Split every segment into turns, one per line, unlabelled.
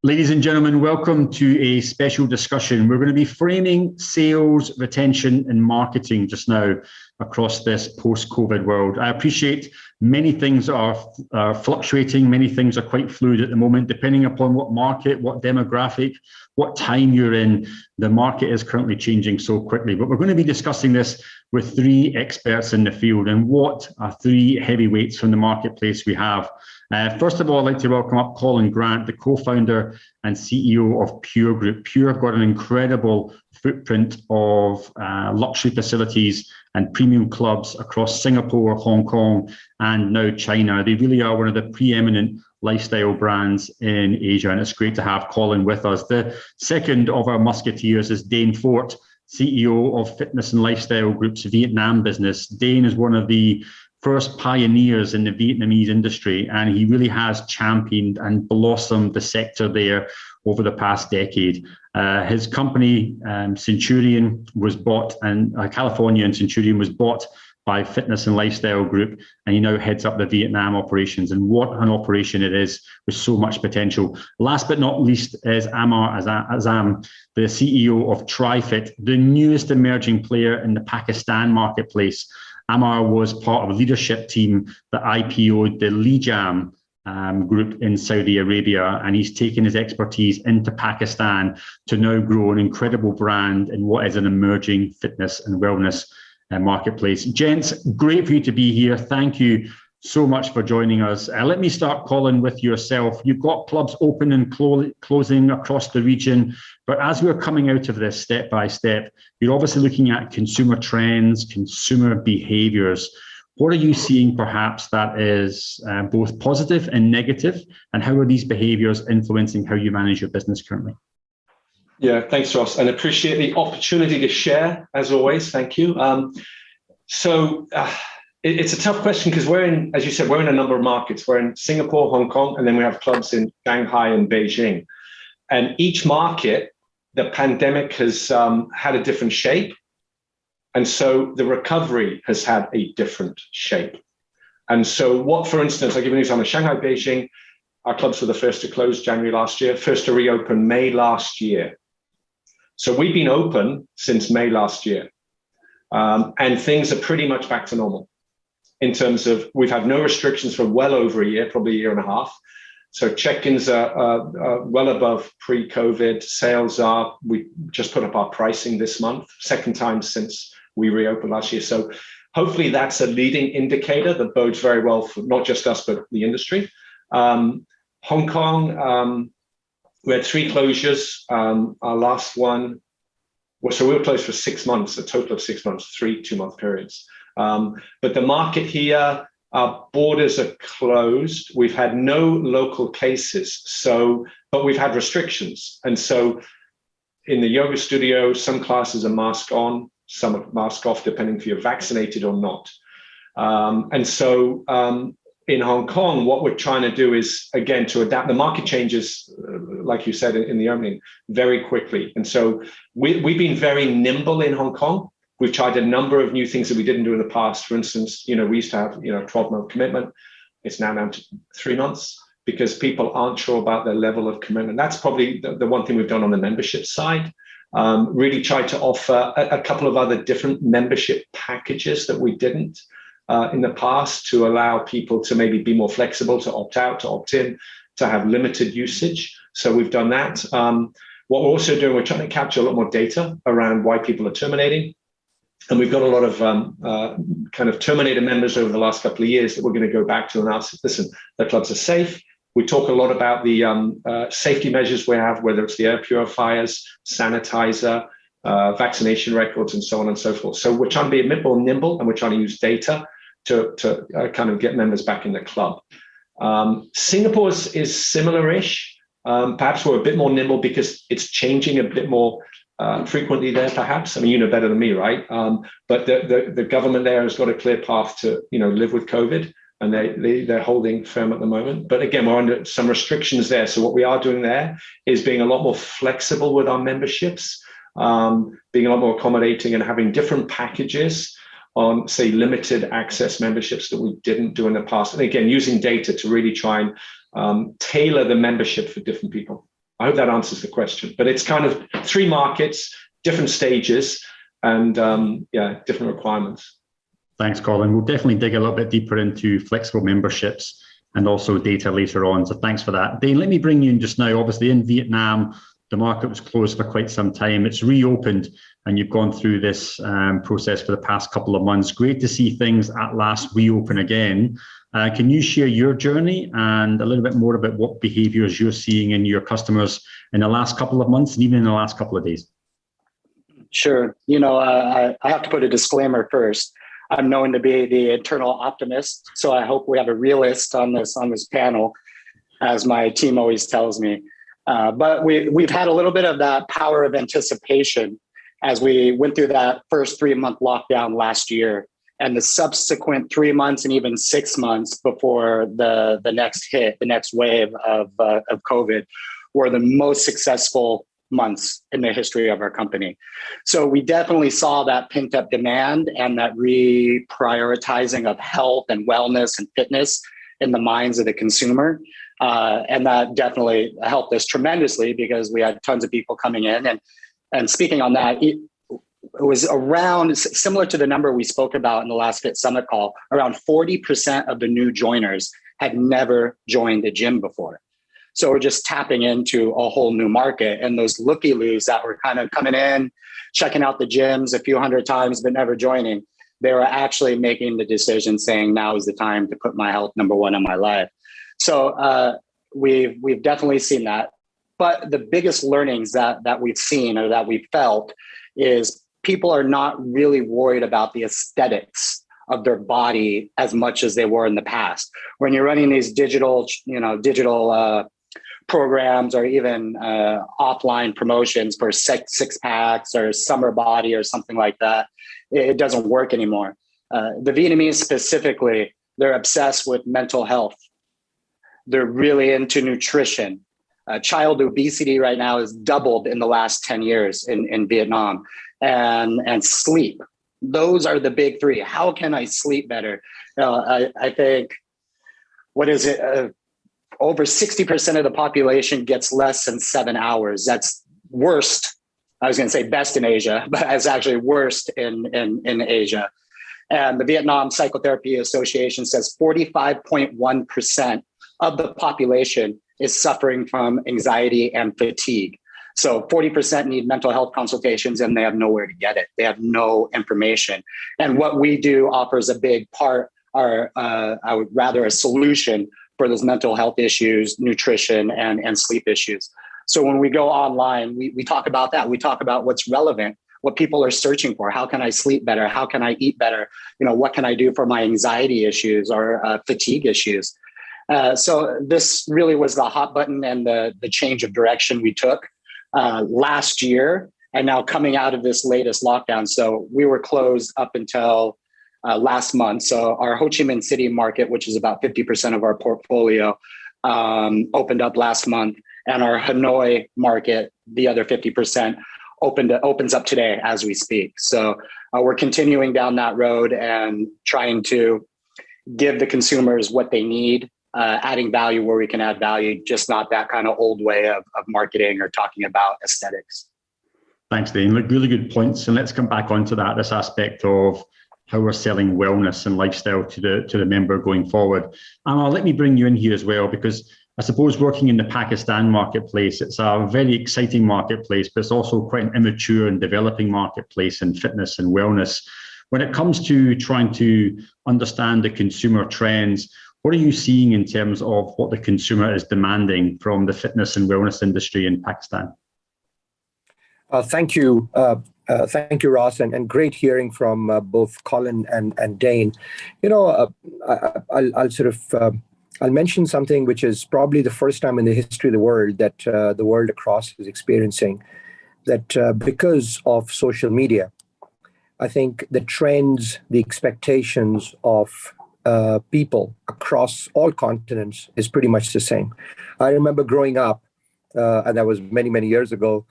Ladies and gentlemen, welcome to a special discussion. We're going to be framing sales, retention, and marketing just now across this post-COVID world. I appreciate many things are fluctuating, many things are quite fluid at the moment, depending upon what market, what demographic, what time you're in. The market is currently changing so quickly, but we're going to be discussing this with three experts in the field. And what are three heavyweights from the marketplace we have? First of all, I'd like to welcome up Colin Grant, the co-founder and CEO of Pure Group. Pure have got an incredible footprint of luxury facilities and premium clubs across Singapore, Hong Kong, and now China. They really are one of the preeminent lifestyle brands in Asia, and it's great to have Colin with us. The second of our musketeers is Dane Fort, CEO of Fitness and Lifestyle Group's Vietnam business. Dane is one of the first pioneers in the Vietnamese industry, and he really has championed and blossomed the sector there over the past decade. His company, Centurion, was bought, and California and Centurion was bought by Fitness and Lifestyle Group, and he now heads up the Vietnam operations. And what an operation it is with so much potential. Last but not least is Ahmar Azam, the CEO of TriFit, the newest emerging player in the Pakistan marketplace. Ahmar was part of a leadership team that IPO'd the Lijam group in Saudi Arabia, and he's taken his expertise into Pakistan to now grow an incredible brand in what is an emerging fitness and wellness marketplace. Gents, great for you to be here. Thank you so much for joining us. Let me start, Colin, with yourself. You've got clubs open and closing across the region, but as we're coming out of this step by step, you're obviously looking at consumer trends, consumer behaviors. What are you seeing perhaps that is both positive and negative, and how are these behaviors influencing how you manage your business currently?
Yeah, thanks, Ross, and appreciate the opportunity to share, as always. Thank you. It's a tough question because we're in, as you said, we're in a number of markets. We're in Singapore, Hong Kong, and then we have clubs in Shanghai and Beijing. And each market, the pandemic has had a different shape. And so the recovery has had a different shape. And so what, for instance, I'll give you an example. Shanghai, Beijing, our clubs were the first to close January last year, first to reopen May last year. So we've been open since May last year. And things are pretty much back to normal in terms of we've had no restrictions for well over a year, probably a year and a half. So check-ins are well above pre-COVID. Sales are, we just put up our pricing this month, second time since we reopened last year. So hopefully that's a leading indicator that bodes very well for not just us, but the industry. Hong Kong, we had 3 closures. Our last one, so we were closed for 6 months, a total of 6 months, 3 2-month periods. But the market here, our borders are closed. We've had no local cases, but we've had restrictions. And so in the yoga studio, some classes are mask on, some are mask off, depending if you're vaccinated or not. In Hong Kong, what we're trying to do is, again, to adapt. The market changes, like you said in the opening, very quickly. And so we've been very nimble in Hong Kong. We've tried a number of new things that we didn't do in the past. For instance, we used to have, 12-month commitment. It's now down to 3 months because people aren't sure about their level of commitment. That's probably the one thing we've done on the membership side. Really tried to offer a couple of other different membership packages that we didn't in the past to allow people to maybe be more flexible, to opt out, to opt in, to have limited usage. So we've done that. What we're also doing, we're trying to capture a lot more data around why people are terminating. And we've got a lot of kind of terminated members over the last couple of years that we're going to go back to and ask, listen, the clubs are safe. We talk a lot about the safety measures we have, whether it's the air purifiers, sanitizer, vaccination records, and so on and so forth. So we're trying to be a bit more nimble, and we're trying to use data to kind of get members back in the club. Singapore is similar-ish. Perhaps we're a bit more nimble because it's changing a bit more frequently there, perhaps. I mean, you know better than me, right? But the government there has got a clear path to, live with COVID, and they're holding firm at the moment. But again, we're under some restrictions there. So what we are doing there is being a lot more flexible with our memberships, being a lot more accommodating and having different packages on, say, limited access memberships that we didn't do in the past. And again, using data to really try and tailor the membership for different people. I hope that answers the question. But it's kind of 3 markets, different stages, and different requirements.
Thanks, Colin. We'll definitely dig a little bit deeper into flexible memberships and also data later on. So thanks for that. Dane, let me bring you in just now. Obviously in Vietnam, the market was closed for quite some time. It's reopened and you've gone through this process for the past couple of months. Great to see things at last reopen again. Can you share your journey and a little bit more about what behaviors you're seeing in your customers in the last couple of months and even in the last couple of days?
Sure. I have to put a disclaimer first. I'm known to be the eternal optimist, so I hope we have a realist on this panel, as my team always tells me. But we've had a little bit of that power of anticipation as we went through that first 3-month lockdown last year, and the subsequent 3 months and even 6 months before the next wave of COVID, were the most successful months in the history of our company. So we definitely saw that pent up demand and that reprioritizing of health and wellness and fitness in the minds of the consumer. And that definitely helped us tremendously because we had tons of people coming in. And speaking on that, it was around, similar to the number we spoke about in the last Fit Summit call, around 40% of the new joiners had never joined a gym before. So we're just tapping into a whole new market. And those looky-loos that were kind of coming in, checking out the gyms a few hundred times, but never joining, they were actually making the decision saying, now is the time to put my health number one in my life. So we've definitely seen that. But the biggest learnings that we've seen or that we've felt is people are not really worried about the aesthetics of their body as much as they were in the past. When you're running these digital programs or even offline promotions for six packs or summer body or something like that, it doesn't work anymore. The Vietnamese specifically, they're obsessed with mental health. They're really into nutrition. Child obesity right now has doubled in the last 10 years in Vietnam, and sleep. Those are the big 3. How can I sleep better? I think, what is it? Over 60% of the population gets less than 7 hours. That's worst. I was going to say best in Asia, but it's actually worst in Asia. And the Vietnam Psychotherapy Association says 45.1% of the population is suffering from anxiety and fatigue. So 40% need mental health consultations and they have nowhere to get it. They have no information. And what we do offers a big part, or I would rather a solution for those mental health issues, nutrition, and sleep issues. So when we go online, we talk about that. We talk about what's relevant, what people are searching for. How can I sleep better? How can I eat better? What can I do for my anxiety issues or fatigue issues? So this really was the hot button and the change of direction we took last year, and now coming out of this latest lockdown. So we were closed up until last month. So our Ho Chi Minh City market, which is about 50% of our portfolio, opened up last month, and our Hanoi market, the other 50%, opens up today as we speak. So we're continuing down that road and trying to give the consumers what they need, adding value where we can add value, just not that kind of old way of marketing or talking about aesthetics.
Thanks, Dane. Look, really good points. And let's come back onto that, this aspect of how we're selling wellness and lifestyle to the member going forward. Ahmar, let me bring you in here as well, because I suppose working in the Pakistan marketplace, it's a very exciting marketplace, but it's also quite an immature and developing marketplace in fitness and wellness. When it comes to trying to understand the consumer trends, what are you seeing in terms of what the consumer is demanding from the fitness and wellness industry in Pakistan?
Thank you. Thank you, Ross, and great hearing from both Colin and Dane. I'll mention something which is probably the first time in the history of the world that the world across is experiencing, that because of social media, I think the trends, the expectations of people across all continents is pretty much the same. I remember growing up, and that was many, many years ago,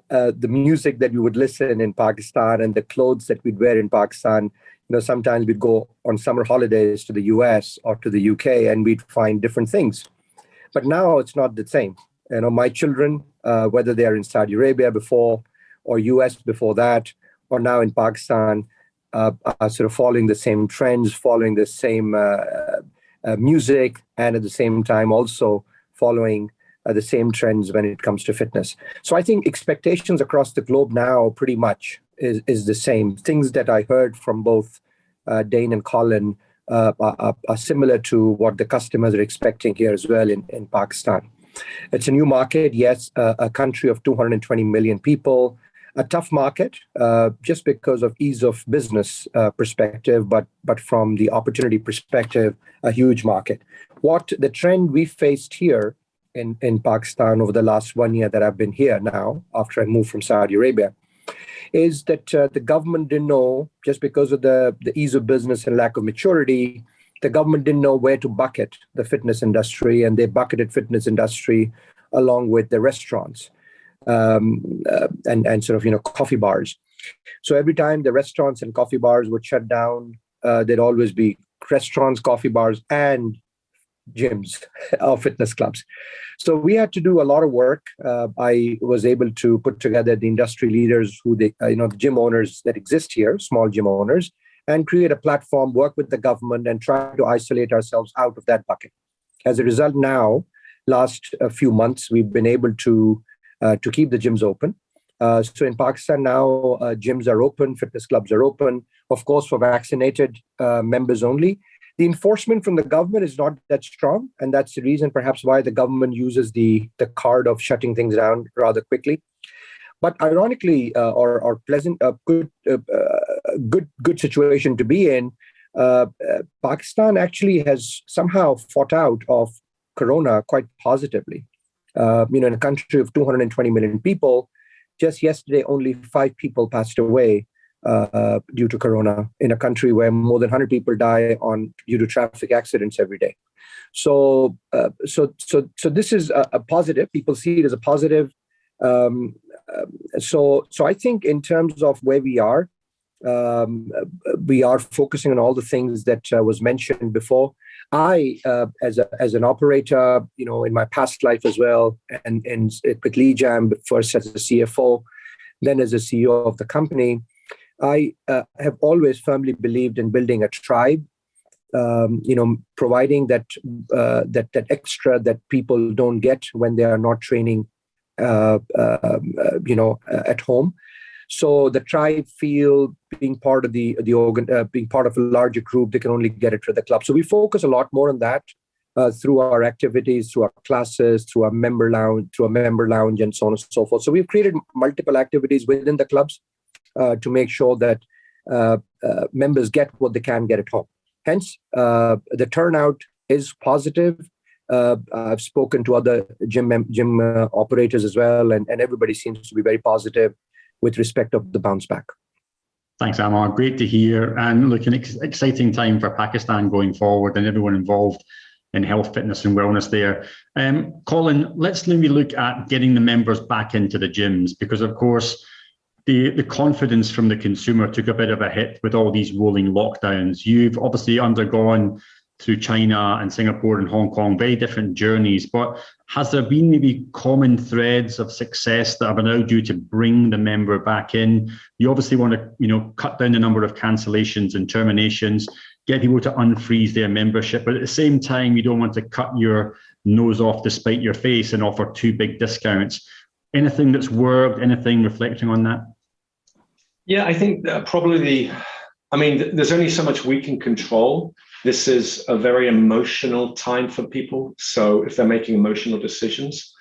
the music that we would listen in Pakistan and the clothes that we'd wear in Pakistan, sometimes we'd go on summer holidays to the US or to the UK and we'd find different things. But now it's not the same. My children, whether they are in Saudi Arabia before or US before that, or now in Pakistan, are sort of following the same trends, following the same music, and at the same time also following the same trends when it comes to fitness. So I think expectations across the globe now pretty much is the same. Things that I heard from both Dane and Colin are similar to what the customers are expecting here as well in Pakistan. It's a new market, yes, a country of 220 million people, a tough market just because of ease of business perspective, but from the opportunity perspective, a huge market. What the trend we faced here in Pakistan over the last 1 year that I've been here now, after I moved from Saudi Arabia, is that the government didn't know, just because of the ease of business and lack of maturity, the government didn't know where to bucket the fitness industry, and they bucketed fitness industry along with the restaurants and sort of, coffee bars. So every time the restaurants and coffee bars would shut down, there'd always be restaurants, coffee bars, and gyms or fitness clubs. So we had to do a lot of work. I was able to put together the industry leaders the gym owners that exist here, small gym owners, and create a platform, work with the government, and try to isolate ourselves out of that bucket. As a result, now, last few months, we've been able to keep the gyms open. So in Pakistan now, gyms are open, fitness clubs are open, of course, for vaccinated members only. The enforcement from the government is not that strong, and that's the reason perhaps why the government uses the card of shutting things down rather quickly. But ironically, or pleasant, good situation to be in, Pakistan actually has somehow fought out of Corona quite positively. In a country of 220 million people, just yesterday, only 5 people passed away due to Corona in a country where more than 100 people die due to traffic accidents every day. So this is a positive. People see it as a positive. So I think in terms of where we are focusing on all the things that was mentioned before. I, as an operator, in my past life as well, and with Leejam, first as a CFO, then as a CEO of the company, I have always firmly believed in building a tribe, providing that extra that people don't get when they are not training, at home. So the tribe feel being part of being part of a larger group, they can only get it to the club. So we focus a lot more on that through our activities, through our classes, through a member lounge, and so on and so forth. So we've created multiple activities within the clubs to make sure that members get what they can get at home. Hence, the turnout is positive. I've spoken to other gym operators as well, and everybody seems to be very positive with respect of the bounce back.
Thanks, Ahmar. Great to hear. And look, an exciting time for Pakistan going forward and everyone involved in health, fitness and wellness there. Colin, let's maybe look at getting the members back into the gyms, because of course, the confidence from the consumer took a bit of a hit with all these rolling lockdowns. You've obviously undergone through China and Singapore and Hong Kong, very different journeys, but has there been maybe common threads of success that have allowed you to bring the member back in? You obviously want to, cut down the number of cancellations and terminations, get people to unfreeze their membership, but at the same time, you don't want to cut your nose off to spite your face and offer too big discounts. Anything that's worked, anything reflecting on that?
Yeah, I think there's only so much we can control. This is a very emotional time for people. So if they're making emotional decisions,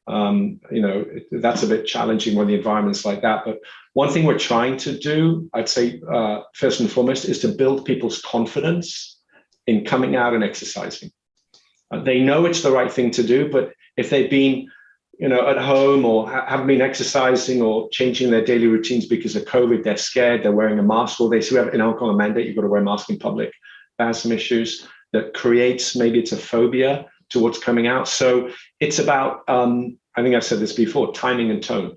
that's a bit challenging when the environment's like that. But one thing we're trying to do, I'd say, first and foremost, is to build people's confidence in coming out and exercising. They know it's the right thing to do, but if they've been, at home or haven't been exercising or changing their daily routines because of COVID, they're scared, they're wearing a mask, or they have in Hong Kong a mandate, you've got to wear a mask in public. That has some issues that creates, maybe it's a phobia towards coming out. So it's about, I think I've said this before, timing and tone.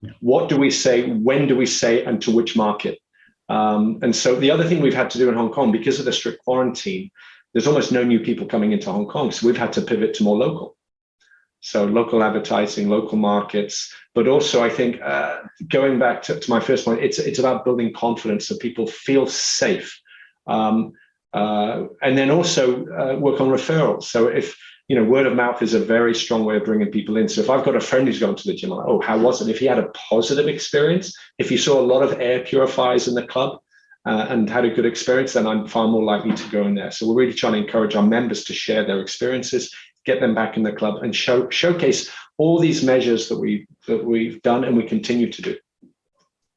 Yeah. What do we say? When do we say? And to which market? And so the other thing we've had to do in Hong Kong, because of the strict quarantine, there's almost no new people coming into Hong Kong. So we've had to pivot to more local. So local advertising, local markets, but also I think going back to my first point, it's about building confidence so people feel safe. And then also work on referrals. So if, word of mouth is a very strong way of bringing people in. So if I've got a friend who's gone to the gym, I'm like, oh, how was it? If he had a positive experience, if he saw a lot of air purifiers in the club and had a good experience, then I'm far more likely to go in there. So we're really trying to encourage our members to share their experiences, get them back in the club, and showcase all these measures that we've done and we continue to do.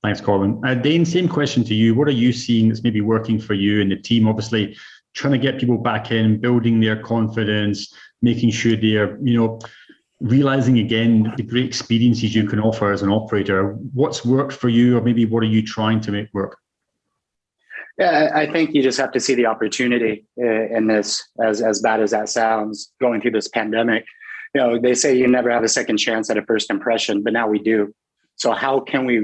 Thanks, Colin. Dane, same question to you. What are you seeing that's maybe working for you and the team? Obviously, trying to get people back in, building their confidence, making sure they're, realizing again the great experiences you can offer as an operator. What's worked for you, or maybe what are you trying to make work?
Yeah, I think you just have to see the opportunity in this, as bad as that sounds, going through this pandemic. They say you never have a second chance at a first impression, but now we do. So how can we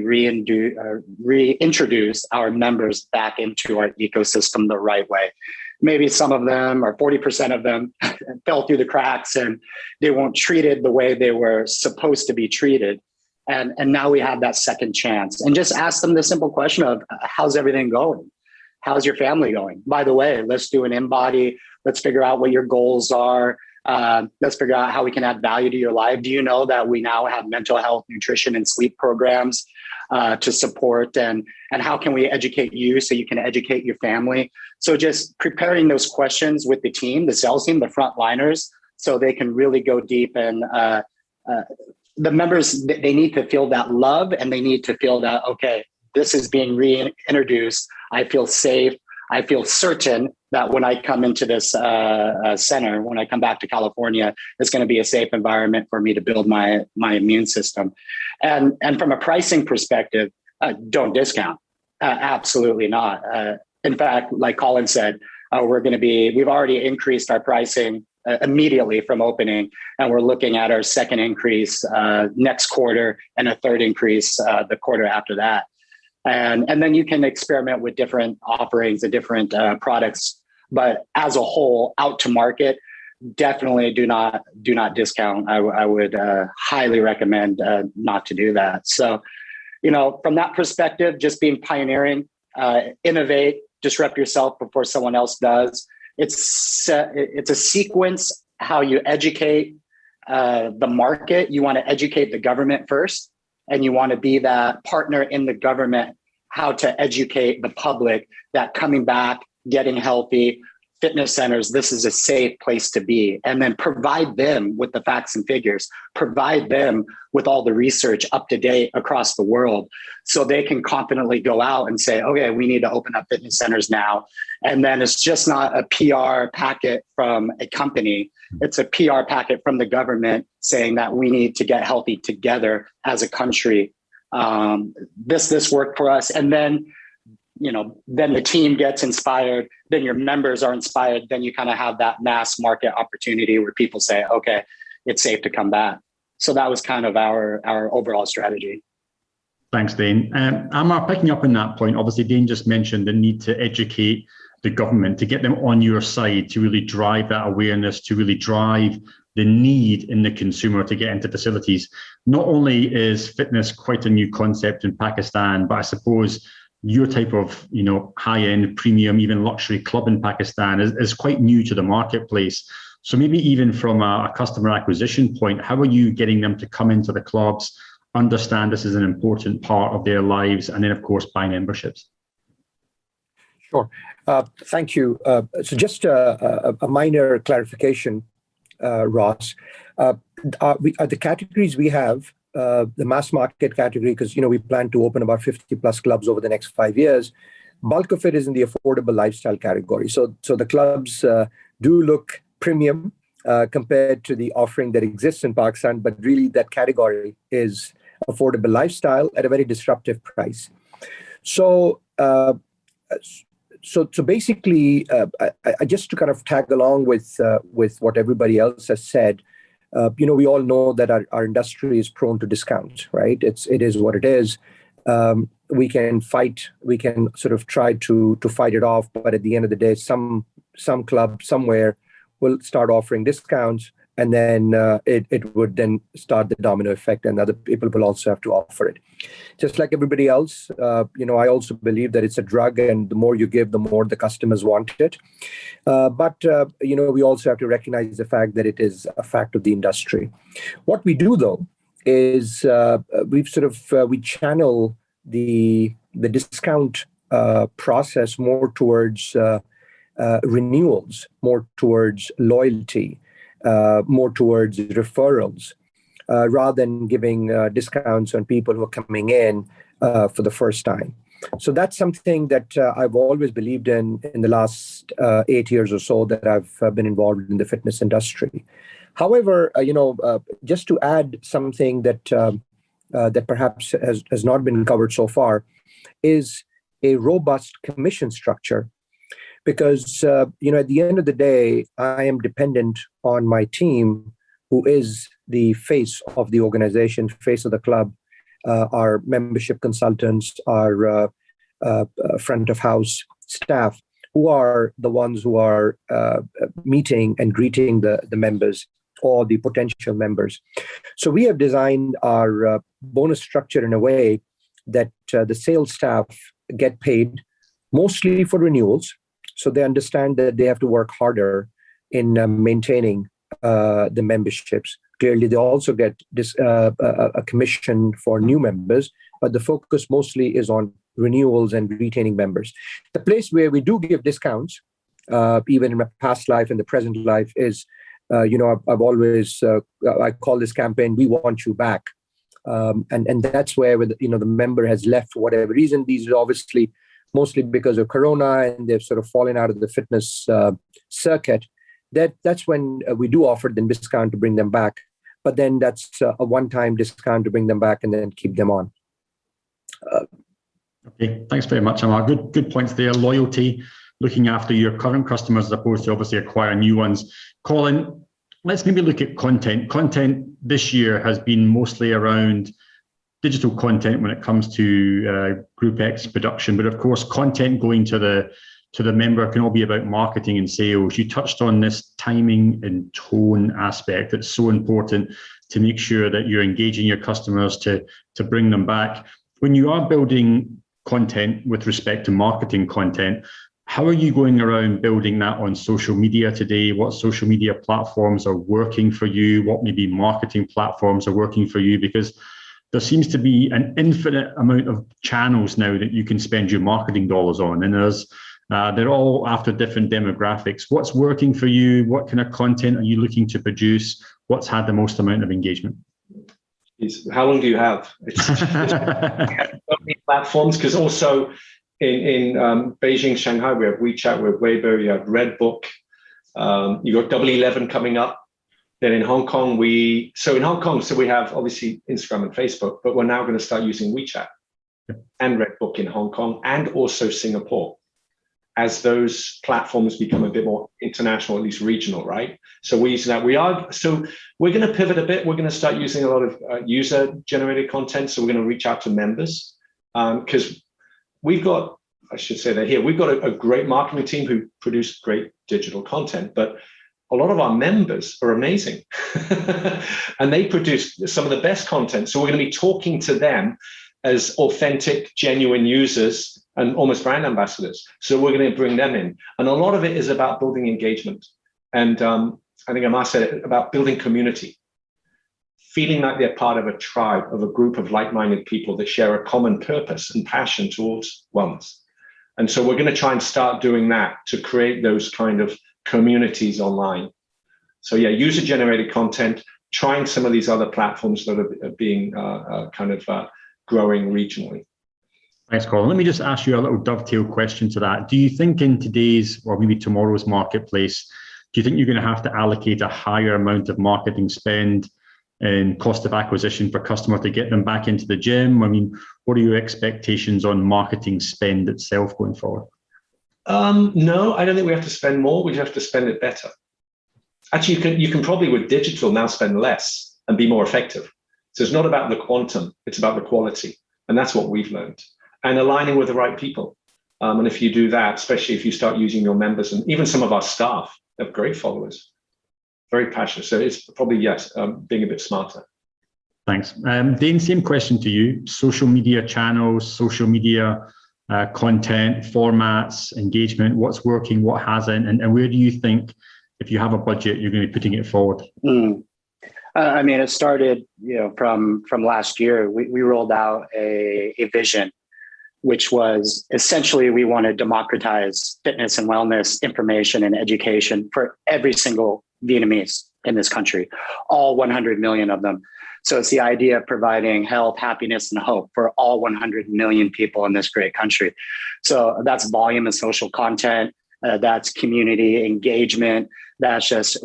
reintroduce our members back into our ecosystem the right way? Maybe some of them, or 40% of them, fell through the cracks and they weren't treated the way they were supposed to be treated. And now we have that second chance. And just ask them the simple question of, how's everything going? How's your family going? By the way, let's do an in-body. Let's figure out what your goals are. Let's figure out how we can add value to your life. Do you know that we now have mental health, nutrition, and sleep programs to support? And how can we educate you so you can educate your family? So just preparing those questions with the team, the sales team, the frontliners, so they can really go deep. And the members, they need to feel that love, and they need to feel that, okay, this is being reintroduced. I feel safe. I feel certain that when I come into this center, when I come back to California, it's going to be a safe environment for me to build my immune system. And from a pricing perspective, don't discount. Absolutely not. In fact, like Colin said, we've already increased our pricing immediately from opening, and we're looking at our second increase next quarter and a third increase the quarter after that. And then you can experiment with different offerings and different products, but as a whole, out to market, definitely do not discount. I would highly recommend not to do that. So, from that perspective, just being pioneering, innovate, disrupt yourself before someone else does. It's a sequence how you educate the market. You want to educate the government first, and you want to be that partner in the government, how to educate the public that coming back, getting healthy, fitness centers, this is a safe place to be. And then provide them with the facts and figures, provide them with all the research up to date across the world, so they can confidently go out and say, okay, we need to open up fitness centers now. And then it's just not a PR packet from a company. It's a PR packet from the government saying that we need to get healthy together as a country. This worked for us. And then, then the team gets inspired, then your members are inspired, then you kind of have that mass market opportunity where people say, okay, it's safe to come back. So that was kind of our overall strategy.
Thanks, Dane. Ahmar, picking up on that point, obviously Dane just mentioned the need to educate the government, to get them on your side, to really drive that awareness, to really drive the need in the consumer to get into facilities. Not only is fitness quite a new concept in Pakistan, but I suppose your type of high-end, premium, even luxury club in Pakistan is quite new to the marketplace. So maybe even from a customer acquisition point, how are you getting them to come into the clubs, understand this is an important part of their lives, and then of course buy memberships?
Sure. Thank you. So just a minor clarification, Ross. The categories we have, the mass market category, because we plan to open about 50 plus clubs over the next 5 years. Bulk of it is in the affordable lifestyle category. So the clubs do look premium compared to the offering that exists in Pakistan, but really that category is affordable lifestyle at a very disruptive price. So basically, I just to kind of tag along with what everybody else has said, we all know that our industry is prone to discounts, right? It is what it is. We can sort of try to fight it off, but at the end of the day, some club somewhere will start offering discounts, and then it would then start the domino effect, and other people will also have to offer it. Just like everybody else, I also believe that it's a drug, and the more you give, the more the customers want it. But we also have to recognize the fact that it is a fact of the industry. What we do, though, is we channel the discount process more towards renewals, more towards loyalty, more towards referrals, rather than giving discounts on people who are coming in for the first time. So that's something that I've always believed in the last 8 years or so that I've been involved in the fitness industry. However, just to add something that perhaps has not been covered so far, is a robust commission structure. Because, at the end of the day, I am dependent on my team, who is the face of the organization, face of the club, our membership consultants, our front of house staff, who are the ones who are meeting and greeting the members or the potential members. So we have designed our bonus structure in a way that the sales staff get paid mostly for renewals. So they understand that they have to work harder in maintaining the memberships. Clearly, they also get a commission for new members, but the focus mostly is on renewals and retaining members. The place where we do give discounts, even in my past life and the present life, is, I've always, I call this campaign, "We Want You Back." And that's where, the member has left for whatever reason. These are obviously mostly because of Corona, and they've sort of fallen out of the fitness circuit. That's when we do offer them discount to bring them back. But then that's a one-time discount to bring them back and then keep them on.
Okay, thanks very much, Ahmar. Good points there. Loyalty, looking after your current customers as opposed to obviously acquire new ones. Colin, let's maybe look at content. Content this year has been mostly around digital content when it comes to Group X production, but of course, content going to the member can all be about marketing and sales. You touched on this timing and tone aspect. It's so important to make sure that you're engaging your customers to bring them back. When you are building content with respect to marketing content, how are you going around building that on social media today? What social media platforms are working for you? What maybe marketing platforms are working for you? Because there seems to be an infinite amount of channels now that you can spend your marketing dollars on, and they're all after different demographics. What's working for you? What kind of content are you looking to produce? What's had the most amount of engagement?
How long do you have? It's so many platforms, because also in Beijing, Shanghai, we have WeChat, we have Weibo, you have Redbook, you got Double 11 coming up. Then in Hong Kong, we have obviously Instagram and Facebook, but we're now going to start using WeChat and Redbook in Hong Kong and also Singapore, as those platforms become a bit more international, at least regional, right? So we're using that. We're going to pivot a bit. We're going to start using a lot of user-generated content. So we're going to reach out to members, because we've got a great marketing team who produce great digital content, but a lot of our members are amazing and they produce some of the best content. So we're going to be talking to them as authentic, genuine users and almost brand ambassadors. So we're going to bring them in. And a lot of it is about building engagement. And I think Ahmar said it, about building community, feeling like they're part of a tribe, of a group of like-minded people that share a common purpose and passion towards wellness. And so we're going to try and start doing that to create those kind of communities online. So yeah, user-generated content, trying some of these other platforms that are being growing regionally.
Thanks, Colin. Let me just ask you a little dovetail question to that. Do you think in today's, or maybe tomorrow's marketplace, do you think you're going to have to allocate a higher amount of marketing spend and cost of acquisition per customer to get them back into the gym? I mean, what are your expectations on marketing spend itself going forward?
No, I don't think we have to spend more. We just have to spend it better. Actually, you can probably with digital now spend less and be more effective. So it's not about the quantum, it's about the quality. And that's what we've learned. And aligning with the right people. And if you do that, especially if you start using your members, and even some of our staff have great followers. very passionate. So it's probably, yes, being a bit smarter.
Thanks. Dane, same question to you. Social media channels, social media content, formats, engagement, what's working, what hasn't, and where do you think, if you have a budget, you're going to be putting it forward?
I mean, it started, from last year. We rolled out a vision, which was essentially we want to democratize fitness and wellness information and education for every single Vietnamese in this country, all 100 million of them. So it's the idea of providing health, happiness, and hope for all 100 million people in this great country. So that's volume of social content. That's community engagement. That's just,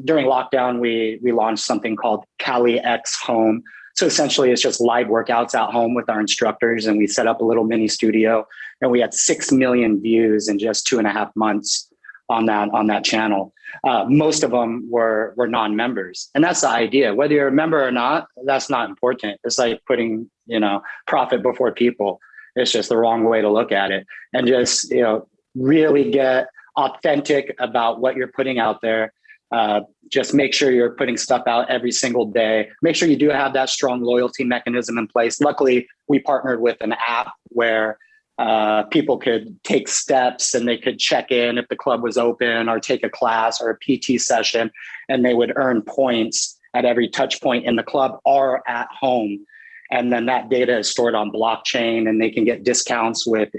during lockdown, we launched something called Cali X Home. So essentially it's just live workouts at home with our instructors. And we set up a little mini studio, and we had 6 million views in just 2.5 months on that channel. Most of them were non-members. And that's the idea. Whether you're a member or not, that's not important. It's like putting, profit before people. It's just the wrong way to look at it. And just, really get authentic about what you're putting out there. Just make sure you're putting stuff out every single day. Make sure you do have that strong loyalty mechanism in place. Luckily, we partnered with an app where people could take steps and they could check in if the club was open, or take a class or a PT session, and they would earn points at every touch point in the club or at home. And then that data is stored on blockchain, and they can get discounts with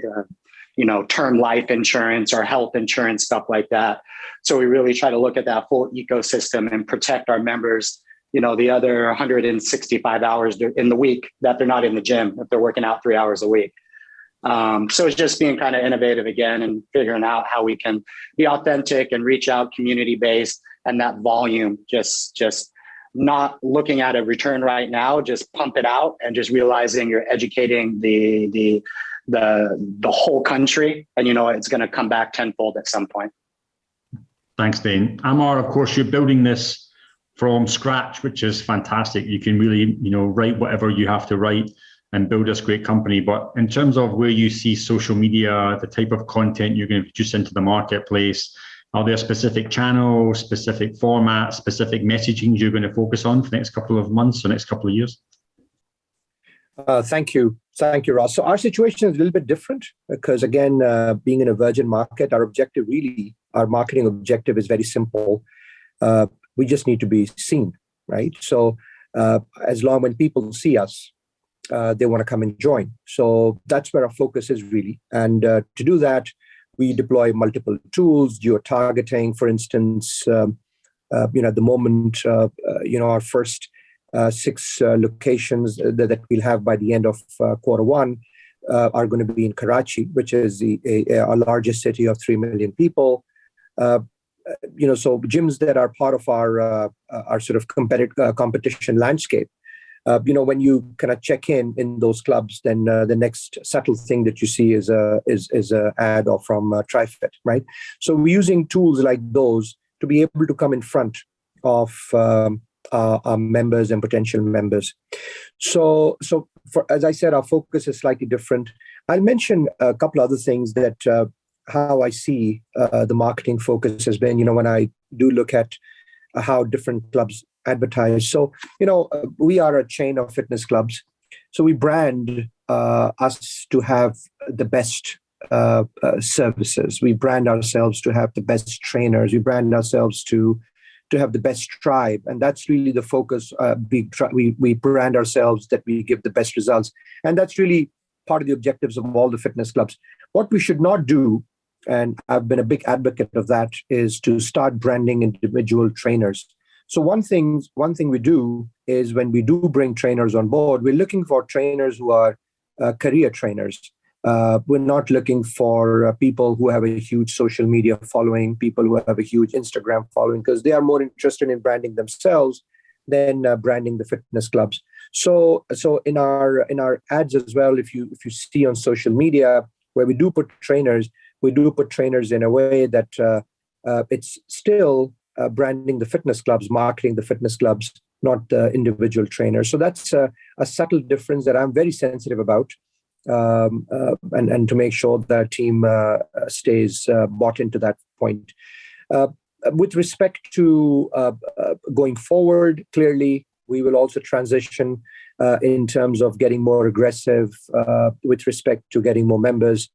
term life insurance or health insurance, stuff like that. So we really try to look at that full ecosystem and protect our members, the other 165 hours in the week that they're not in the gym, if they're working out 3 hours a week. So it's just being kind of innovative again and figuring out how we can be authentic and reach out community-based, and that volume, just not looking at a return right now, just pump it out and just realizing you're educating the whole country, and it's going to come back tenfold at some point.
Thanks, Dane. Ahmar, of course, you're building this from scratch, which is fantastic. You can really, write whatever you have to write and build this great company. But in terms of where you see social media, the type of content you're going to produce into the marketplace, are there specific channels, specific formats, specific messaging you're going to focus on for the next couple of months or next couple of years?
Thank you, Ross. So our situation is a little bit different because, again, being in a virgin market, our marketing objective is very simple. We just need to be seen, right? So when people see us, they want to come and join. So that's where our focus is really. And to do that, we deploy multiple tools, geo-targeting, for instance. At the moment, our first 6 locations that we'll have by the end of Q1 are going to be in Karachi, which is our largest city of 3 million people. So gyms that are part of our sort of competition landscape. When you kind of check in those clubs, then the next subtle thing that you see is a ad or from TriFit, right? So we're using tools like those to be able to come in front of our members and potential members. So as I said, our focus is slightly different. I'll mention a couple other things that how I see the marketing focus has been. When I do look at how different clubs advertise. So, we are a chain of fitness clubs. So we brand us to have the best services. We brand ourselves to have the best trainers. We brand ourselves to have the best tribe. And that's really the focus. We brand ourselves that we give the best results. And that's really part of the objectives of all the fitness clubs. What we should not do, and I've been a big advocate of that, is to start branding individual trainers. So one thing we do is when we do bring trainers on board, we're looking for trainers who are career trainers. We're not looking for people who have a huge social media following, people who have a huge Instagram following, because they are more interested in branding themselves than branding the fitness clubs. So in our ads as well, if you see on social media where we do put trainers in a way that it's still branding the fitness clubs, marketing the fitness clubs, not the individual trainers. So that's a subtle difference that I'm very sensitive about, and to make sure that our team stays bought into that point. With respect to going forward, clearly, we will also transition in terms of getting more aggressive with respect to getting more members,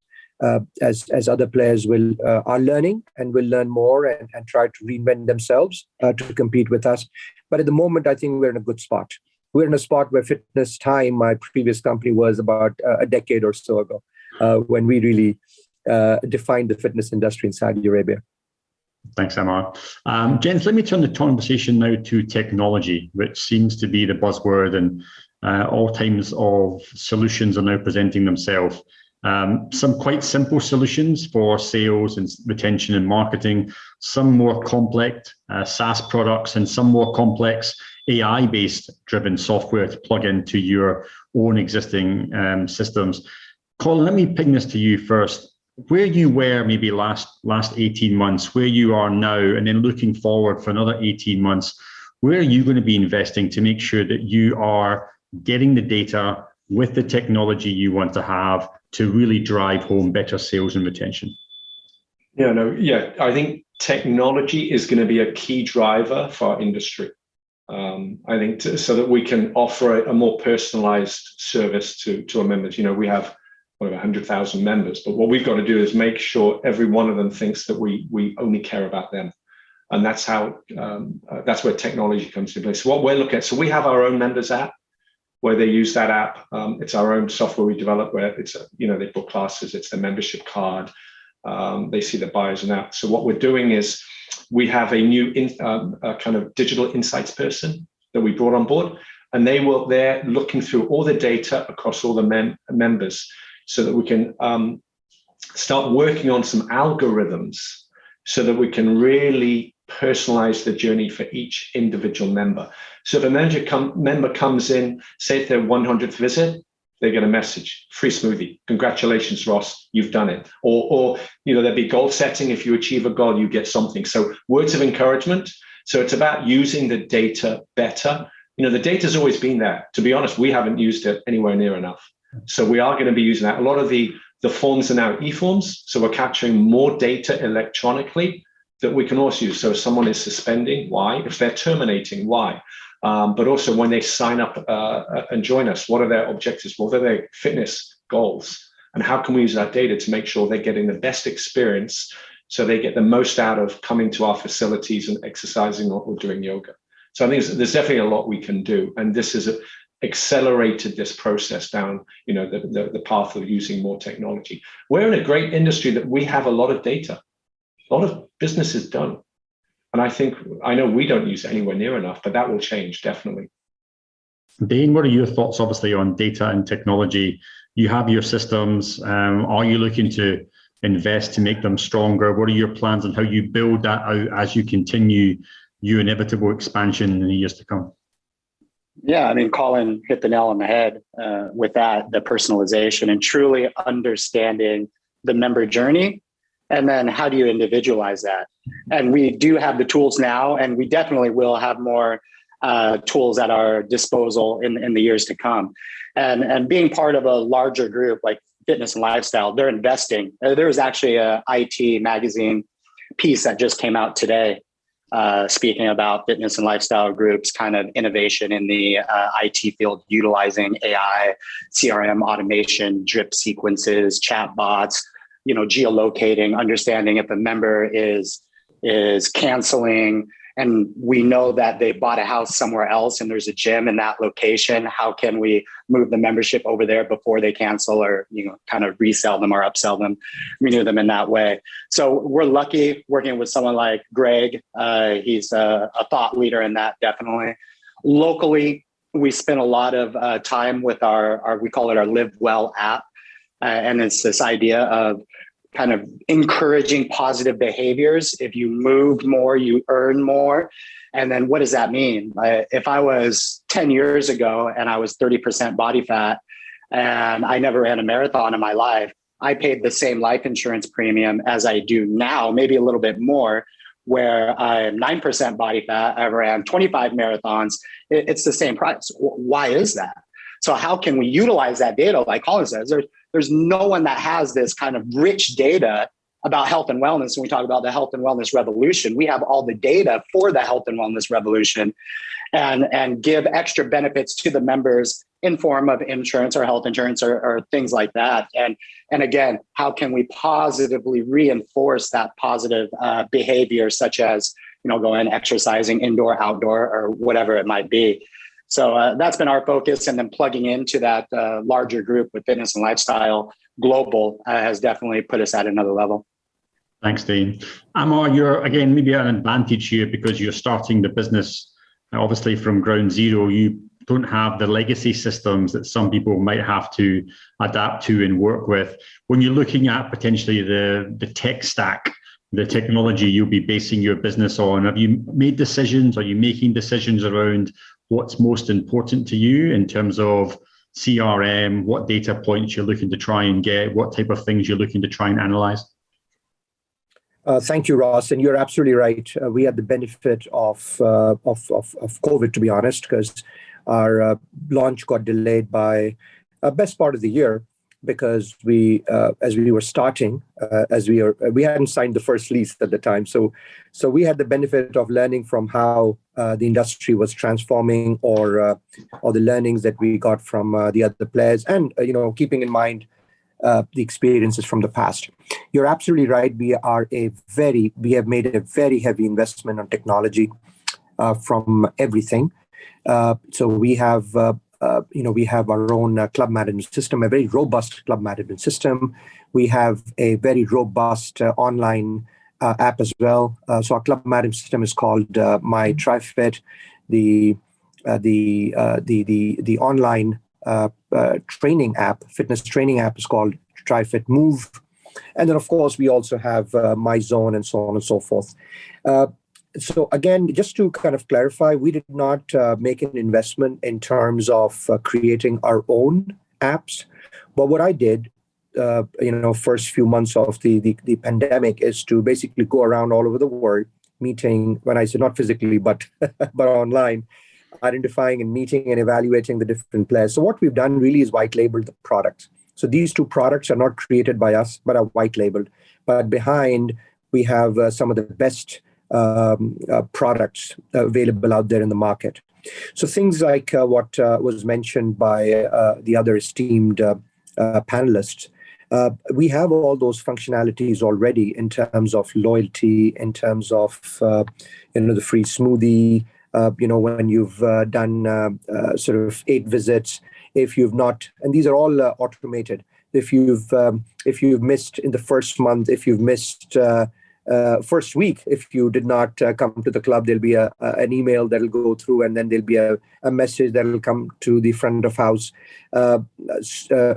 as other players are learning and will learn more and try to reinvent themselves to compete with us. But at the moment, I think we're in a good spot. We're in a spot where Fitness Time, my previous company, was about a decade or so ago, when we really defined the fitness industry in Saudi Arabia.
Thanks, Ahmar. Gents, let me turn the conversation now to technology, which seems to be the buzzword, and all types of solutions are now presenting themselves. Some quite simple solutions for sales and retention and marketing, some more complex SaaS products, and some more complex AI-based driven software to plug into your own existing systems. Colin, let me ping this to you first. Where you were maybe last 18 months, where you are now, and then looking forward for another 18 months, where are you going to be investing to make sure that you are getting the data with the technology you want to have to really drive home better sales and retention?
I think technology is going to be a key driver for our industry. I think so that we can offer a more personalized service to our members. We have over 100,000 members, but what we've got to do is make sure every one of them thinks that we only care about them. And that's that's where technology comes into play. So what we're looking at, so we have our own members app where they use that app. It's our own software we develop where it's, they book classes, it's their membership card. They see the buyers and that. So what we're doing is we have a new kind of digital insights person that we brought on board, and they're looking through all the data across all the members so that we can start working on some algorithms so that we can really personalize the journey for each individual member. So if a member comes in, say if their 100th visit, they get a message, free smoothie. Congratulations, Ross, you've done it. Or there'd be goal setting. If you achieve a goal, you get something. So words of encouragement. So it's about using the data better. The data's always been there. To be honest, we haven't used it anywhere near enough. So we are going to be using that. A lot of the forms are now e-forms. So we're capturing more data electronically that we can also use. So if someone is suspending, why? If they're terminating, why? But also when they sign up and join us, what are their objectives? What are their fitness goals? And how can we use that data to make sure they're getting the best experience so they get the most out of coming to our facilities and exercising or doing yoga? So I think there's definitely a lot we can do. And this has accelerated this process down, the path of using more technology. We're in a great industry that we have a lot of data. A lot of businesses don't. And I know we don't use it anywhere near enough, but that will change, definitely.
Dane, what are your thoughts, obviously, on data and technology? You have your systems. Are you looking to invest to make them stronger? What are your plans on how you build that out as you continue your inevitable expansion in the years to come?
Yeah, Colin hit the nail on the head with that, the personalization and truly understanding the member journey. And then how do you individualize that? And we do have the tools now, and we definitely will have more tools at our disposal in the years to come. And being part of a larger group like Fitness and Lifestyle, they're investing. There was actually a IT magazine piece that just came out today speaking about fitness and lifestyle groups, kind of innovation in the IT field, utilizing AI, CRM automation, drip sequences, chat bots, geolocating, understanding if a member is canceling and we know that they bought a house somewhere else and there's a gym in that location. How can we move the membership over there before they cancel, or kind of resell them or upsell them, renew them in that way? So we're lucky working with someone like Greg. He's a thought leader in that, definitely. Locally, we spend a lot of time with our we call it our Live Well app. And it's this idea of kind of encouraging positive behaviors. If you move more, you earn more. And then what does that mean? If I was 10 years ago and I was 30% body fat and I never ran a marathon in my life, I paid the same life insurance premium as I do now, maybe a little bit more, where I'm 9% body fat, I ran 25 marathons. It's the same price. Why is that? So how can we utilize that data? Like Colin says, there's no one that has this kind of rich data about health and wellness, and we talk about the health and wellness revolution, we have all the data for the health and wellness revolution and give extra benefits to the members in form of insurance or health insurance or things like that. And again, how can we positively reinforce that positive behavior, such as, going exercising indoor, outdoor, or whatever it might be. So that's been our focus. And then plugging into that larger group with fitness and lifestyle global has definitely put us at another level.
Thanks, Dane. Ahmar, you're, again, maybe at an advantage here because you're starting the business, obviously, from ground zero. You don't have the legacy systems that some people might have to adapt to and work with. When you're looking at potentially the tech stack, the technology you'll be basing your business on, have you made decisions? Are you making decisions around what's most important to you in terms of CRM, what data points you're looking to try and get, what type of things you're looking to try and analyze?
Thank you, Ross. And you're absolutely right. We had the benefit of COVID, to be honest, because our launch got delayed by best part of the year because as we were starting, we hadn't signed the first lease at the time. So we had the benefit of learning from how the industry was transforming or the learnings that we got from the other players and, keeping in mind the experiences from the past. You're absolutely right. We have made a very heavy investment on technology from everything. So we have our own club management system, a very robust club management system. We have a very robust online app as well. So our club management system is called My TriFit. The online training app, fitness training app, is called TriFit Move. And then, of course, we also have My Zone and so on and so forth. So again, just to kind of clarify, we did not make an investment in terms of creating our own apps. But what I did, first few months of the pandemic, is to basically go around all over the world, meeting, when I say not physically, but online, identifying and meeting and evaluating the different players. So what we've done really is white labeled the products. So these two products are not created by us, but are white labeled. But behind, we have some of the best products available out there in the market. So things like what was mentioned by the other esteemed panelists, we have all those functionalities already in terms of loyalty, in terms of the free smoothie, when you've done sort of 8 visits, if you've not, and these are all automated. If you've missed in the first month, if you've missed first week, if you did not come to the club, there'll be an email that'll go through, and then there'll be a message that'll come to the front of house, a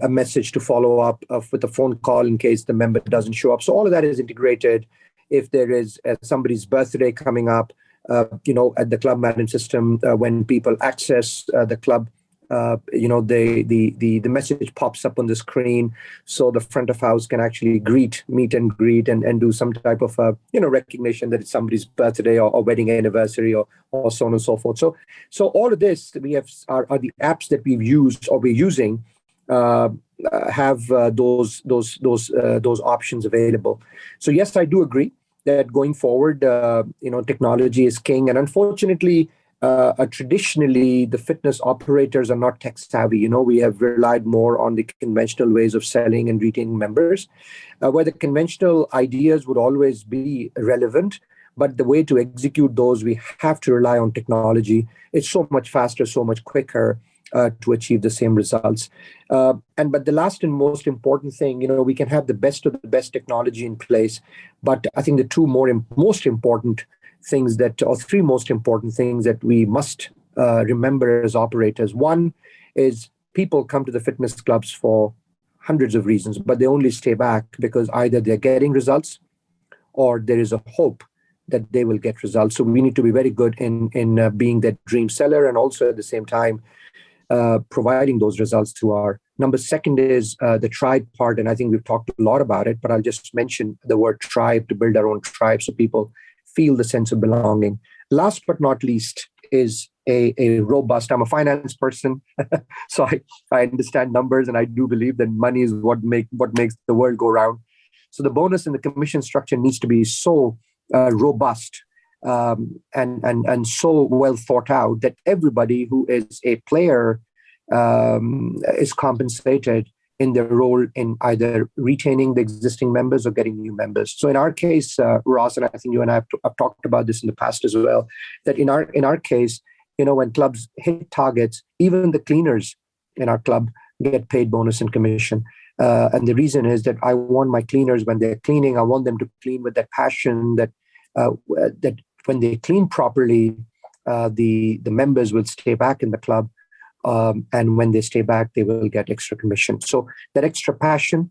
message to follow up with a phone call in case the member doesn't show up. So all of that is integrated. If there is somebody's birthday coming up, at the club management system, when people access the club, the message pops up on the screen, so the front of house can actually meet and greet and do some type of recognition that it's somebody's birthday or wedding anniversary or so on and so forth. So all of this we have are the apps that we've used or we're using have those options available. So yes, I do agree that going forward, technology is king, and unfortunately, traditionally, the fitness operators are not tech savvy. We have relied more on the conventional ways of selling and retaining members, where the conventional ideas would always be relevant. But the way to execute those, we have to rely on technology. It's so much faster, so much quicker to achieve the same results. But the last and most important thing, we can have the best of the best technology in place. But I think the two most important things three most important things that we must remember as operators. One is people come to the fitness clubs for hundreds of reasons, but they only stay back because either they're getting results or there is a hope that they will get results. So we need to be very good in being that dream seller, and also at the same time providing those results to our number. Second is the tribe part, and I think we've talked a lot about it, but I'll just mention the word tribe, to build our own tribe so people feel the sense of belonging. Last but not least is a robust, I'm a finance person, so I understand numbers, and I do believe that money is what makes the world go round. So the bonus and the commission structure needs to be so robust and so well thought out that everybody who is a player is compensated in their role in either retaining the existing members or getting new members. So in our case, Ross, and I think you and I have talked about this in the past as well, that in our case, when clubs hit targets, even the cleaners in our club get paid bonus and commission. And the reason is that I want my cleaners, when they're cleaning, I want them to clean with that passion that when they clean properly, the members will stay back in the club. And when they stay back, they will get extra commission. So that extra passion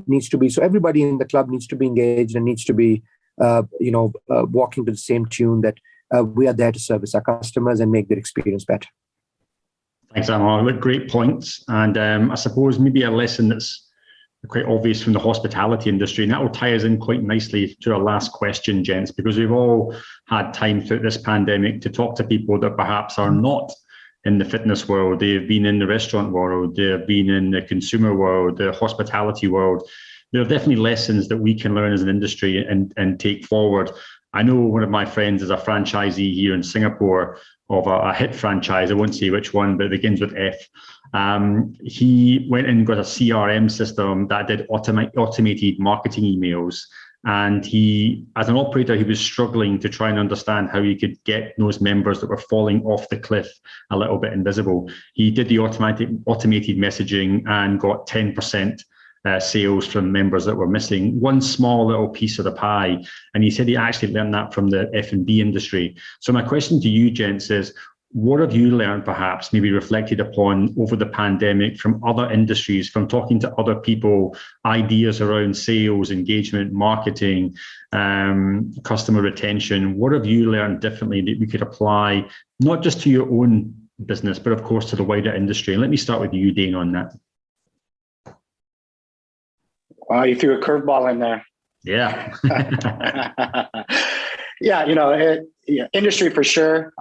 needs to be, so everybody in the club needs to be engaged and needs to be, walking to the same tune that we are there to service our customers and make their experience better.
Thanks, Ahmar. Look, great points. And I suppose maybe a lesson that's quite obvious from the hospitality industry, and that will tie us in quite nicely to our last question, gents, because we've all had time through this pandemic to talk to people that perhaps are not in the fitness world. They've been in the restaurant world, they've been in the consumer world, the hospitality world. There are definitely lessons that we can learn as an industry and take forward. I know one of my friends is a franchisee here in Singapore of a hit franchise. I won't say which one, but it begins with F. He went and got a CRM system that did automated marketing emails. And he, as an operator, he was struggling to try and understand how he could get those members that were falling off the cliff a little bit invisible. He did the automated messaging and got 10% sales from members that were missing one small little piece of the pie. And he said he actually learned that from the F&B industry. So my question to you, gents, is what have you learned, perhaps maybe reflected upon over the pandemic from other industries, from talking to other people, ideas around sales, engagement, marketing, customer retention? What have you learned differently that we could apply, not just to your own business, but of course to the wider industry? And let me start with you, Dane, on that.
Wow, you threw a curveball in there.
Yeah.
Yeah, industry for sure.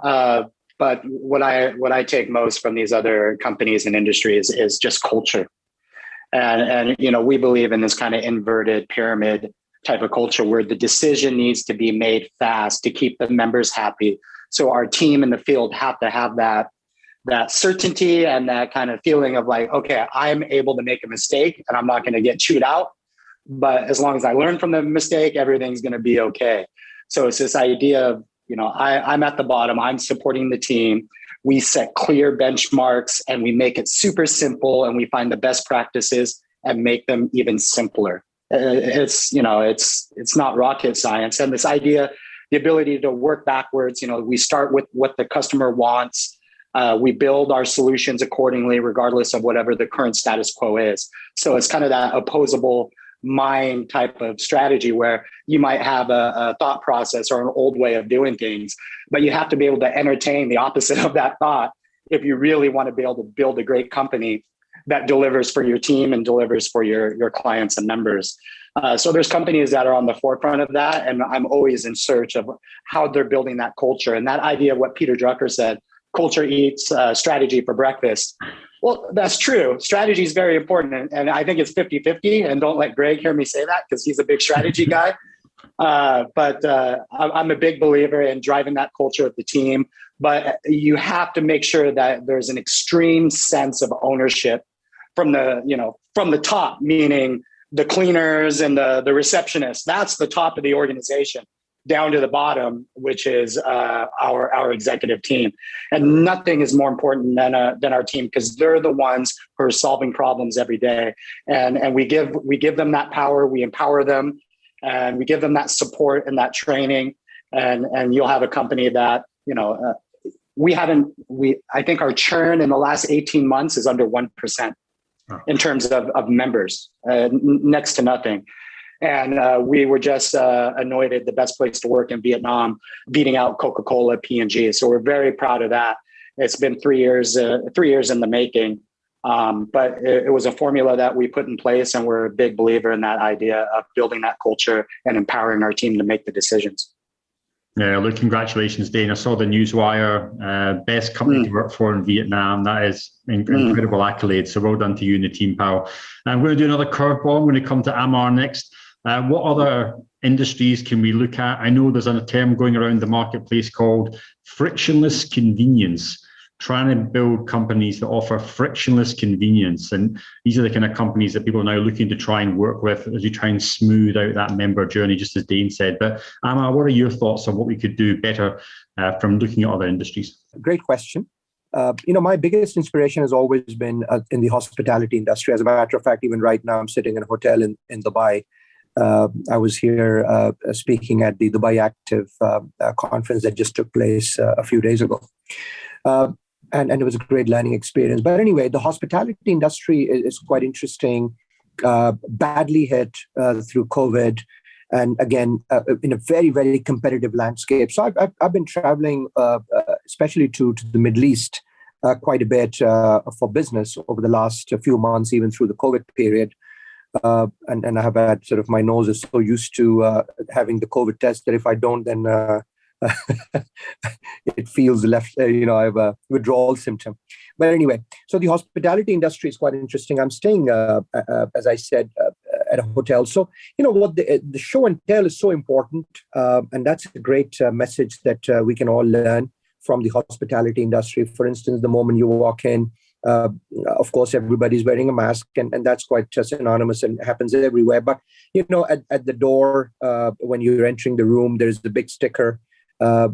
But what I take most from these other companies and industries is just culture. And we believe in this kind of inverted pyramid type of culture where the decision needs to be made fast to keep the members happy. So our team in the field have to have that certainty and that kind of feeling of like, okay, I'm able to make a mistake and I'm not going to get chewed out. But as long as I learn from the mistake, everything's going to be okay. So it's this idea of, I'm at the bottom, I'm supporting the team. We set clear benchmarks and we make it super simple and we find the best practices and make them even simpler. It's not rocket science. And this idea, the ability to work backwards, we start with what the customer wants. We build our solutions accordingly, regardless of whatever the current status quo is. So it's kind of that opposable mind type of strategy where you might have a thought process or an old way of doing things, but you have to be able to entertain the opposite of that thought if you really want to be able to build a great company that delivers for your team and delivers for your clients and members. So there's companies that are on the forefront of that, and I'm always in search of how they're building that culture. And that idea of what Peter Drucker said, culture eats strategy for breakfast. Well, that's true. Strategy is very important. And I think it's 50-50. And don't let Greg hear me say that because he's a big strategy guy. But I'm a big believer in driving that culture of the team. But you have to make sure that there's an extreme sense of ownership from the top, meaning the cleaners and the receptionists. That's the top of the organization, down to the bottom, which is our executive team. And nothing is more important than our team, because they're the ones who are solving problems every day. And we give them that power, we empower them, and we give them that support and that training. And you'll have a company that, I think our churn in the last 18 months is under 1% in terms of members, next to nothing. And we were just anointed the best place to work in Vietnam, beating out Coca-Cola, P&G. So we're very proud of that. It's been 3 years in the making, but it was a formula that we put in place, and we're a big believer in that idea of building that culture and empowering our team to make the decisions.
Yeah, look, congratulations, Dane. I saw the Newswire, best company to work for in Vietnam. That is incredible accolade. So well done to you and the team, pal. And we're going to do another curveball. I'm going to come to Ahmar next. What other industries can we look at? I know there's a term going around the marketplace called frictionless convenience, trying to build companies that offer frictionless convenience. And these are the kind of companies that people are now looking to try and work with as you try and smooth out that member journey, just as Dane said. But Ahmar, what are your thoughts on what we could do better from looking at other industries?
Great question. My biggest inspiration has always been in the hospitality industry. As a matter of fact, even right now, I'm sitting in a hotel in Dubai. I was here speaking at the Dubai Active conference that just took place a few days ago. And it was a great learning experience. But anyway, the hospitality industry is quite interesting, badly hit through COVID. And again, in a very, very competitive landscape. So I've been traveling, especially to the Middle East, quite a bit for business over the last few months, even through the COVID period. And I have had sort of, my nose is so used to having the COVID test that if I don't, then it feels left, I have a withdrawal symptom. But anyway, so the hospitality industry is quite interesting. I'm staying, as I said, at a hotel. So, what the show and tell is so important. And that's a great message that we can all learn from the hospitality industry. For instance, the moment you walk in, of course, everybody's wearing a mask, and that's quite synonymous and happens everywhere. But, at the door, when you're entering the room, there's the big sticker,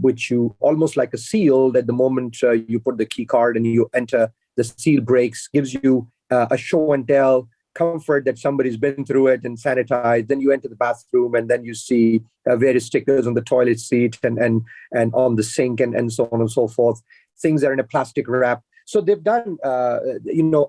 which you almost like a seal that the moment you put the key card and you enter, the seal breaks, gives you a show and tell comfort that somebody's been through it and sanitized. Then you enter the bathroom and then you see various stickers on the toilet seat and on the sink and so on and so forth. Things are in a plastic wrap. So they've done, I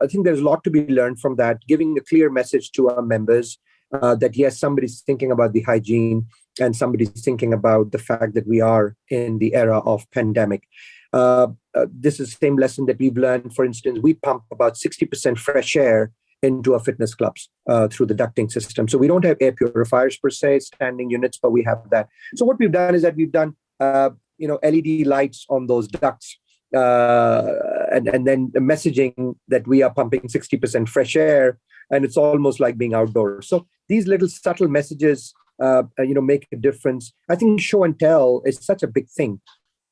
think there's a lot to be learned from that, giving a clear message to our members that, yes, somebody's thinking about the hygiene and somebody's thinking about the fact that we are in the era of pandemic. This is the same lesson that we've learned. For instance, we pump about 60% fresh air into our fitness clubs through the ducting system. So we don't have air purifiers per se, standing units, but we have that. So what we've done is that we've done, LED lights on those ducts. And then the messaging that we are pumping 60% fresh air, and it's almost like being outdoors. So these little subtle messages, make a difference. I think show and tell is such a big thing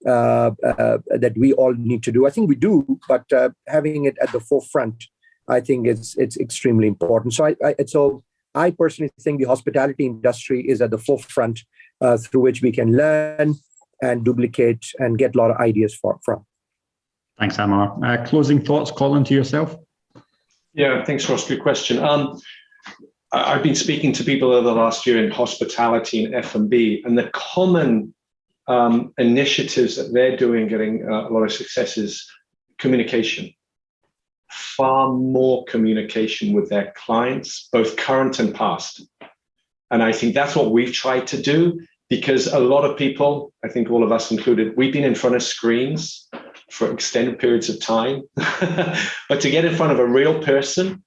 that we all need to do. I think we do, but having it at the forefront, I think it's extremely important. So I personally think the hospitality industry is at the forefront through which we can learn and duplicate and get a lot of ideas from.
Thanks, Ahmar. Closing thoughts, Colin, to yourself?
Yeah, thanks, Ross. Good question. I've been speaking to people over the last year in hospitality and F&B, and the common initiatives that they're doing, getting a lot of success, is communication. Far more communication with their clients, both current and past. And I think that's what we've tried to do, because a lot of people, I think all of us included, we've been in front of screens for extended periods of time. But to get in front of a real person,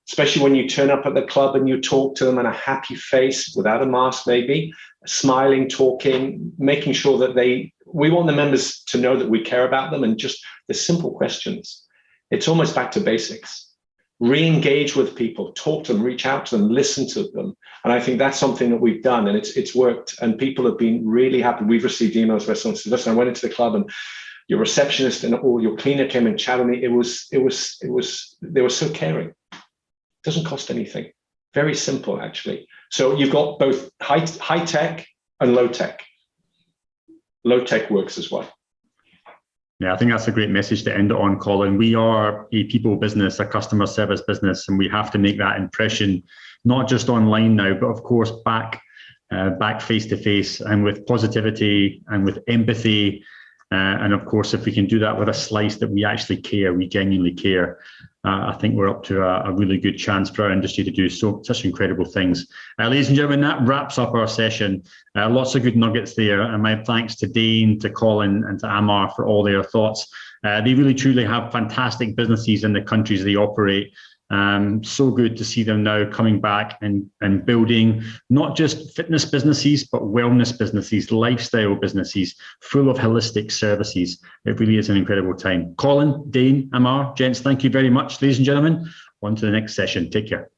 especially when you turn up at the club and you talk to them on a happy face, without a mask maybe, smiling, talking, making sure that we want the members to know that we care about them, and just the simple questions. It's almost back to basics. Re-engage with people, talk to them, reach out to them, listen to them. And I think that's something that we've done, and it's worked, and people have been really happy. We've received emails where someone says, listen, I went into the club and your receptionist or your cleaner came and chatted with me. They were so caring. It doesn't cost anything. Very simple, actually. So you've got both high tech and low tech. Low tech works as well.
Yeah, I think that's a great message to end it on, Colin. We are a people business, a customer service business, and we have to make that impression, not just online now, but of course back face to face, and with positivity and with empathy. And of course, if we can do that with a slice that we actually care, we genuinely care, I think we're up to a really good chance for our industry to do such incredible things. Ladies and gentlemen, that wraps up our session. Lots of good nuggets there. And my thanks to Dane, to Colin, and to Ahmar for all their thoughts. They really, truly have fantastic businesses in the countries they operate. So good to see them now coming back and building not just fitness businesses, but wellness businesses, lifestyle businesses, full of holistic services. It really is an incredible time. Colin, Dane, Ahmar, gents, thank you very much. Ladies and gentlemen, on to the next session. Take care.